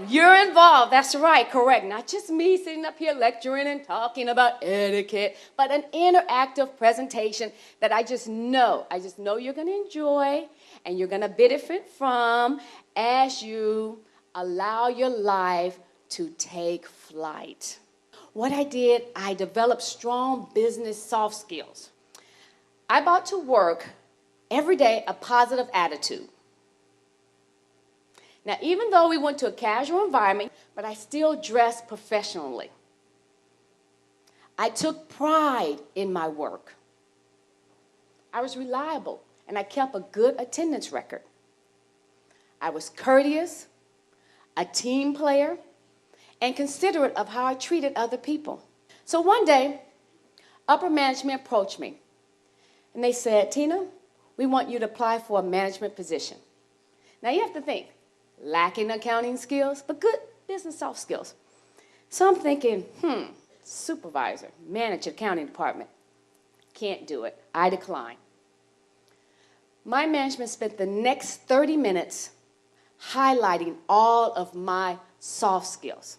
You're involved, that's right, correct. Not just me sitting up here lecturing and talking about etiquette, but an interactive presentation that I just know you're going to enjoy and you're going to benefit from as you allow your life to take flight. What I did, I developed strong business soft skills. I brought to work every day a positive attitude. Now, even though we went to a casual environment, but I still dressed professionally. I took pride in my work. I was reliable, and I kept a good attendance record. I was courteous, a team player, and considerate of how I treated other people. So one day, upper management approached me, and they said, Tina, we want you to apply for a management position. Now, you have to think. Lacking accounting skills, but good business soft skills. So I'm thinking, supervisor, manage accounting department. Can't do it. I decline. My management spent the next 30 minutes highlighting all of my soft skills,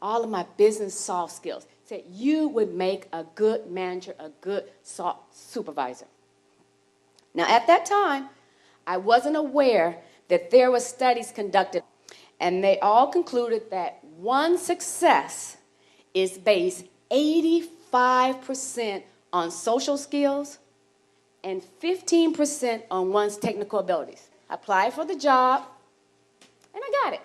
all of my business soft skills. Said you would make a good manager, a good supervisor. Now, at that time, I wasn't aware that there were studies conducted, and they all concluded that one's success is based 85% on social skills and 15% on one's technical abilities. I applied for the job, and I got it.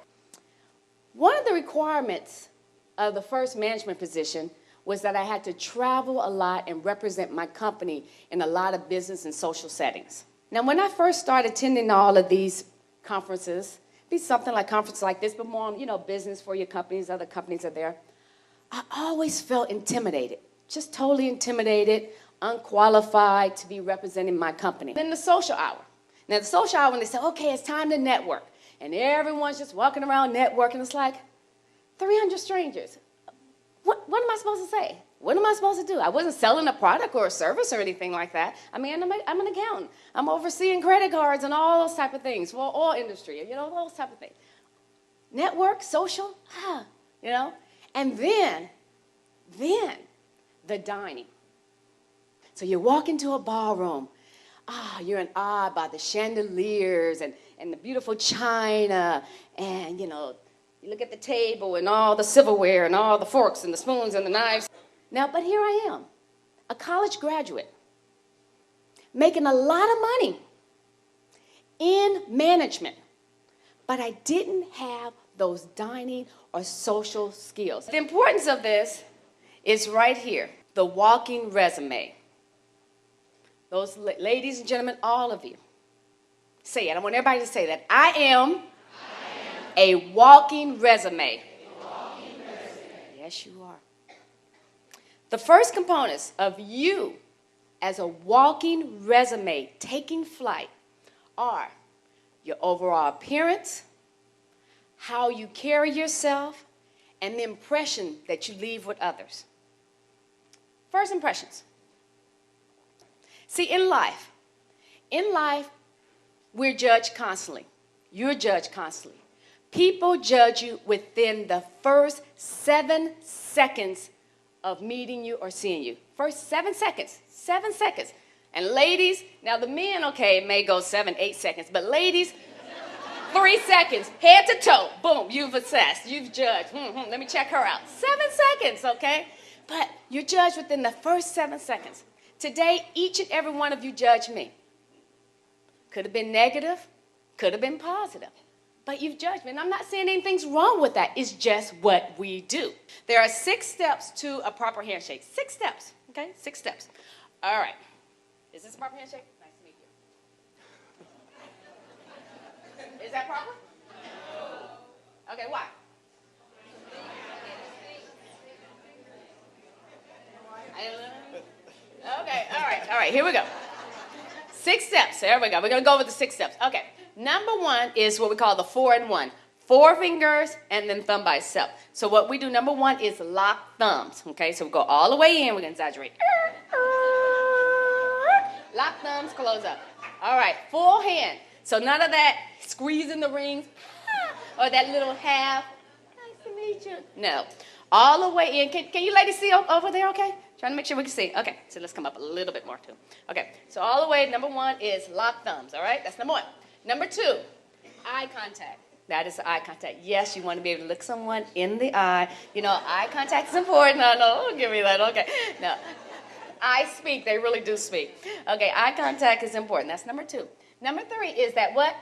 One of the requirements of the first management position was that I had to travel a lot and represent my company in a lot of business and social settings. Now, when I first started attending all of these conferences, be something like conferences like this, but more, business for your companies, other companies are there. I always felt intimidated, just totally intimidated, unqualified to be representing my company. Then the social hour. Now, the social hour, when they say, okay, it's time to network, and everyone's just walking around networking, it's like 300 strangers. What am I supposed to say? What am I supposed to do? I wasn't selling a product or a service or anything like that. I mean, I'm an accountant. I'm overseeing credit cards and all those type of things for all industry, those type of things. Network, social, And then the dining. So you walk into a ballroom. You're in awe by the chandeliers and the beautiful china and, you look at the table and all the silverware and all the forks and the spoons and the knives. Now, but here I am, a college graduate, making a lot of money in management, but I didn't have those dining or social skills. The importance of this is right here, the walking resume. Those ladies and gentlemen, all of you, say it. I want everybody to say that. I am a walking resume. Yes, you are. The first components of you as a walking resume taking flight are your overall appearance, how you carry yourself, and the impression that you leave with others. First impressions. See, in life, we're judged constantly. You're judged constantly. People judge you within the first 7 seconds of meeting you or seeing you. First 7 seconds. 7 seconds. And ladies, now the men, okay, it may go 7, 8 seconds, but ladies, 3 seconds, head to toe, boom, you've assessed, you've judged. Let me check her out. 7 seconds, okay? But you're judged within the first 7 seconds. Today, each and every one of you judge me. Could have been negative, could have been positive. But you've judged me, and I'm not saying anything's wrong with that. It's just what we do. There are 6 steps to a proper handshake. 6 steps, okay? 6 steps. All right. Is this a proper handshake? Nice to meet you. Is that proper? No. Okay, why? Okay, all right, here we go. 6 steps, there we go. We're going to go over the 6 steps. Okay, number 1 is what we call the 4-in-1. 4 fingers and then thumb by itself. So what we do, number 1 is lock thumbs. Okay, so we go all the way in. We're going to exaggerate. Lock thumbs, close up. All right, full hand. So none of that squeezing the rings or that little half. meet you. No. All the way in. Can you ladies see over there, okay? Trying to make sure we can see. Okay, so let's come up a little bit more, too. Okay, so all the way, number one is lock thumbs, all right? That's number one. Number two, eye contact. That is eye contact. Yes, you want to be able to look someone in the eye. You know, eye contact is important. No, don't give me that. Okay. No. I speak. They really do speak. Okay, eye contact is important. That's number two. Number three is that what?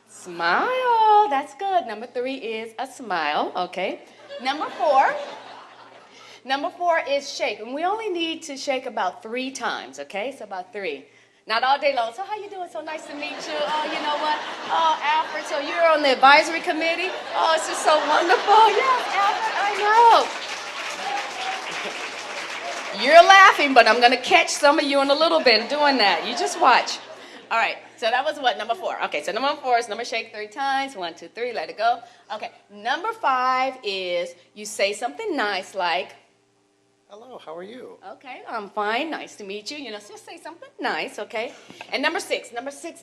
Smile. That's good. Number three is a smile. Okay. Number four is shake. And we only need to shake about 3 times. Okay, so about 3. Not all day long. So how you doing? So nice to meet you. Oh, you know what? Oh, Alfred, so you're on the advisory committee? Oh, it's just so wonderful. Yes, Alfred, I know. You're laughing, but I'm going to catch some of you in a little bit doing that. You just watch. All right, so that was what? Number 4. Okay, so number 4 is number shake 3 times. 1, 2, 3, let it go. Okay, number 5 is you say something nice like, hello, how are you? okay, I'm fine. Nice to meet you. You know, just say something nice, okay? And number 6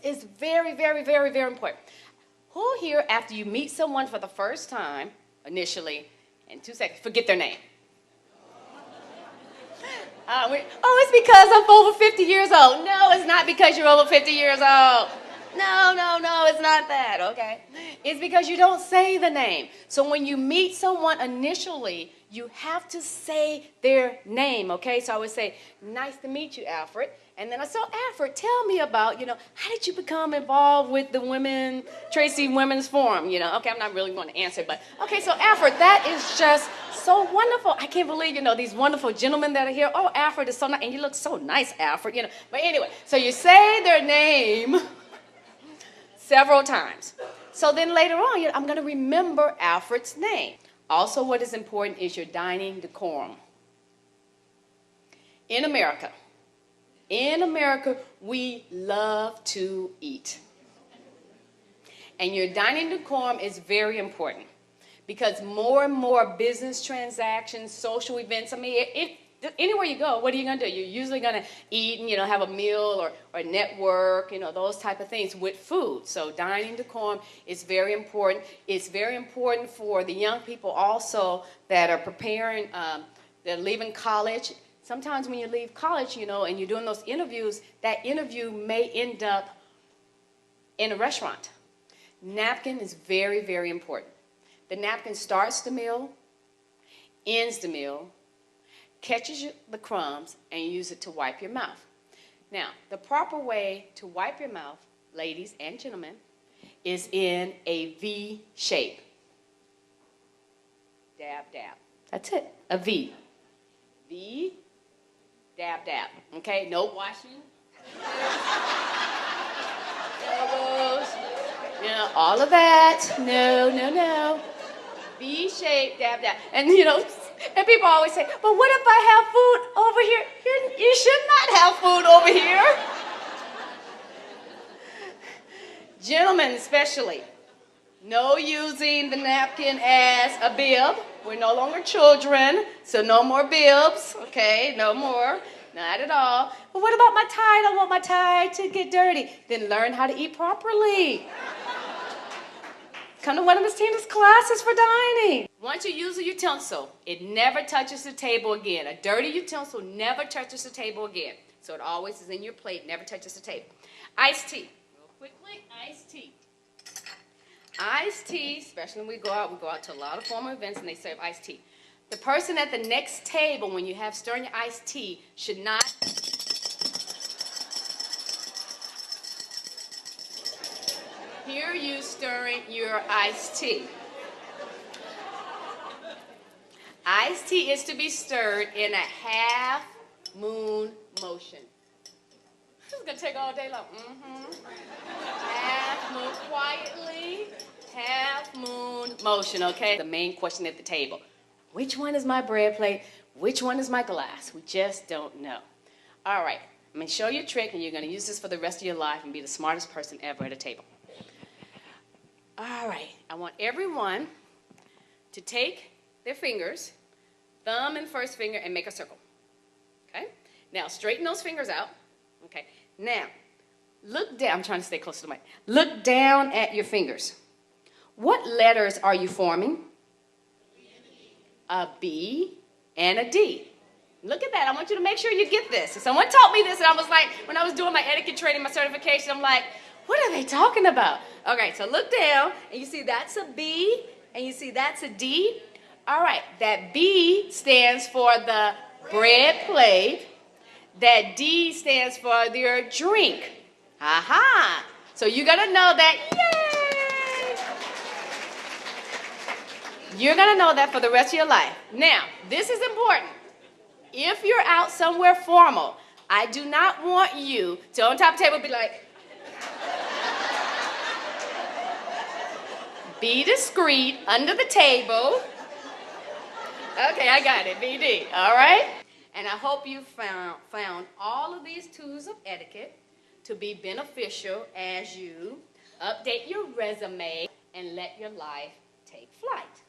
is very, very, very, very important. Who here, after you meet someone for the first time, initially, in 2 seconds, forget their name? It's because I'm over 50 years old. No, it's not because you're over 50 years old. No, it's not that, okay? It's because you don't say the name. So when you meet someone initially, you have to say their name, okay? So I would say, nice to meet you, Alfred. And then I said, Alfred, tell me about, how did you become involved with the Tracy Women's Forum, Okay, I'm not really going to answer, but, okay, so Alfred, that is just so wonderful. I can't believe, these wonderful gentlemen that are here. Oh, Alfred is so nice, and you look so nice, Alfred, But anyway, so you say their name several times. So then later on, I'm going to remember Alfred's name. Also, what is important is your dining decorum. In America, we love to eat. And your dining decorum is very important because more and more business transactions, social events, anywhere you go, what are you going to do? You're usually going to eat and, have a meal or network, those type of things with food. So dining decorum is very important. It's very important for the young people also that are preparing, they're leaving college. Sometimes when you leave college, and you're doing those interviews, that interview may end up in a restaurant. Napkin is very, very important. The napkin starts the meal, ends the meal, catches the crumbs, and use it to wipe your mouth. Now, the proper way to wipe your mouth, ladies and gentlemen, is in a V shape. Dab, dab. That's it, a V. V, dab, dab. Okay, no washing. Elbows. All of that. No. V shape, dab, dab. And, and people always say, but what if I have food over here? You should not have food over here. Gentlemen especially, no using the napkin as a bib. We're no longer children, so no more bibs, okay? No more, not at all. But what about my tie? I don't want my tie to get dirty. Then learn how to eat properly. Come to one of Miss Tina's classes for dining. Once you use a utensil, it never touches the table again. A dirty utensil never touches the table again. So it always is in your plate, never touches the table. Iced tea. Real quickly, iced tea. Iced tea, especially when we go out to a lot of formal events and they serve iced tea. The person at the next table, when you have stirring your iced tea, should not hear you stirring your iced tea. Iced tea is to be stirred in a half moon motion. This is going to take all day long. Half moon, quietly, half moon motion, okay? The main question at the table. Which one is my bread plate? Which one is my glass? We just don't know. All right, I'm going to show you a trick, and you're going to use this for the rest of your life and be the smartest person ever at a table. All right, I want everyone to take their fingers, thumb and first finger, and make a circle. Okay? Now, straighten those fingers out. Okay? Now, look down. I'm trying to stay close to the mic. Look down at your fingers. What letters are you forming? a B, and a D. Look at that. I want you to make sure you get this. Someone taught me this, and I was like, when I was doing my etiquette training, my certification, I'm like, what are they talking about? Okay, so look down, and you see that's a B, and you see that's a D. All right, that B stands for the bread plate. That D stands for your drink. Aha! So you're going to know that, yay! You're going to know that for the rest of your life. Now, this is important. If you're out somewhere formal, I do not want you to on top of the table be like, be discreet under the table. Okay, I got it, BD, all right? And I hope you found all of these tools of etiquette to be beneficial as you update your resume and let your life take flight.